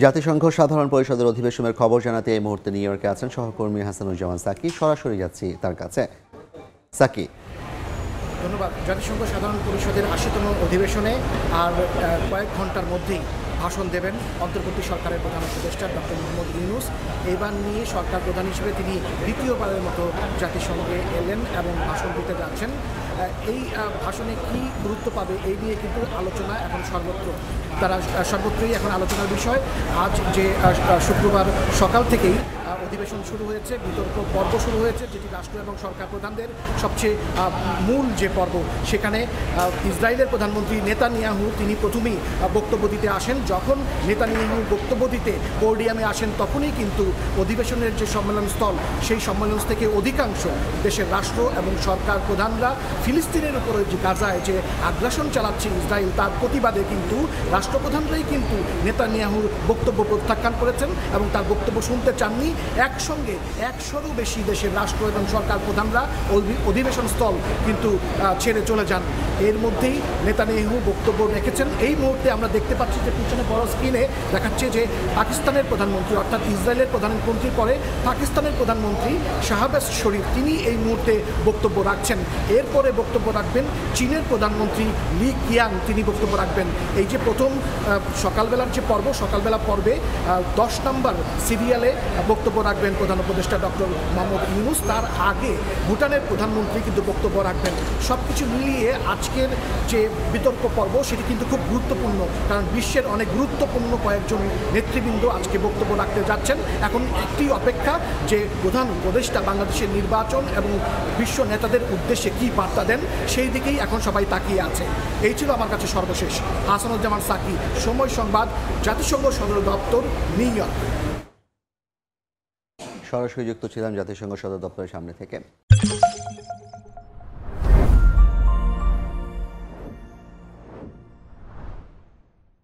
জাতিসংঘ সাধারণ পরিষদের অধিবেশনের খবর জানাতে এই মুহূর্তে নিউ ইয়র্কে আছেন সহকর্মী হাসানুজ্জামান সাকি। সরাসরি যাচ্ছি তার কাছে। সাকি, ধন্যবাদ। জাতিসংঘ সাধারণ পরিষদের ৮০তম অধিবেশনে আর কয়েক ঘন্টার মধ্যেই ভাষণ দেবেন অন্তর্বর্তী সরকারের প্রধান উপদেষ্টা ডক্টর মোহাম্মদ ইউনূস। এবার নিয়ে সরকার প্রধান হিসেবে তিনি দ্বিতীয়বারের মতো জাতিসংঘে এলেন এবং ভাষণ দিতে যাচ্ছেন। এই ভাষণে কি গুরুত্ব পাবে এই নিয়ে কিন্তু আলোচনা এখন সর্বত্রই এখন আলোচনার বিষয়। আজ যে শুক্রবার সকাল থেকেই অধিবেশন শুরু হয়েছে, বিতর্ক পর্ব শুরু হয়েছে, যেটি রাষ্ট্র এবং সরকার প্রধানদের সবচেয়ে মূল যে পর্ব। সেখানে ইসরায়েলের প্রধানমন্ত্রী নেতানিয়াহু তিনি প্রথমেই বক্তব্য দিতে আসেন। যখন নেতানিয়াহু বক্তব্য দিতে পোডিয়ামে আসেন তখনই কিন্তু অধিবেশনের যে সম্মেলনস্থল, সেই সম্মেলন থেকে অধিকাংশ দেশের রাষ্ট্র এবং সরকার প্রধানরা ফিলিস্তিনের উপরে যে গাজায় যে আগ্রাসন চালাচ্ছে ইসরায়েল, তার প্রতিবাদে কিন্তু রাষ্ট্রপ্রধানরাই কিন্তু নেতানিয়াহুর বক্তব্য প্রত্যাখ্যান করেছেন এবং তার বক্তব্য শুনতে চাননি। একসঙ্গে ১০০রও বেশি দেশের রাষ্ট্র এবং সরকার প্রধানরা অধিবেশন স্থল কিন্তু ছেড়ে চলে যান। এর মধ্যেই নেতানিয়াহু বক্তব্য রেখেছেন। এই মুহূর্তে আমরা দেখতে পাচ্ছি যে পিছনে বড় স্ক্রিনে দেখাচ্ছে যে পাকিস্তানের প্রধানমন্ত্রী, অর্থাৎ ইসরায়েলের প্রধানমন্ত্রীর পরে পাকিস্তানের প্রধানমন্ত্রী শাহবাজ শরীফ, তিনি এই মুহূর্তে বক্তব্য রাখছেন। এরপরে বক্তব্য রাখবেন চীনের প্রধানমন্ত্রী লি কিয়াং, তিনি বক্তব্য রাখবেন। এই যে প্রথম সকালবেলার যে পর্ব, সকালবেলা পর্বে ১০ নম্বর সিরিয়ালে বক্তব্য রাখবেন প্রধান উপদেষ্টা ডক্টর মোহাম্মদ ইউনূস। তার আগে ভুটানের প্রধানমন্ত্রী কিন্তু বক্তব্য রাখবেন। সব কিছু মিলিয়ে আজকের যে বিতর্ক পর্ব সেটি কিন্তু খুব গুরুত্বপূর্ণ, কারণ বিশ্বের অনেক গুরুত্বপূর্ণ কয়েকজন নেতৃবৃন্দ আজকে বক্তব্য রাখতে যাচ্ছেন। এখন একটি অপেক্ষা যে প্রধান উপদেষ্টা বাংলাদেশের নির্বাচন এবং বিশ্ব নেতাদের উদ্দেশ্যে কী বার্তা দেন, সেই দিকেই এখন সবাই তাকিয়ে আছে। এই ছিল আমার কাছে সর্বশেষ। হাসানুজ্জামান সাকি, সময় সংবাদ, জাতিসংঘ সদর দপ্তর, নিউ ইয়র্ক। সরাসরি যুক্ত ছিলাম জাতিসংঘ সদর দপ্তরের সামনে থেকে।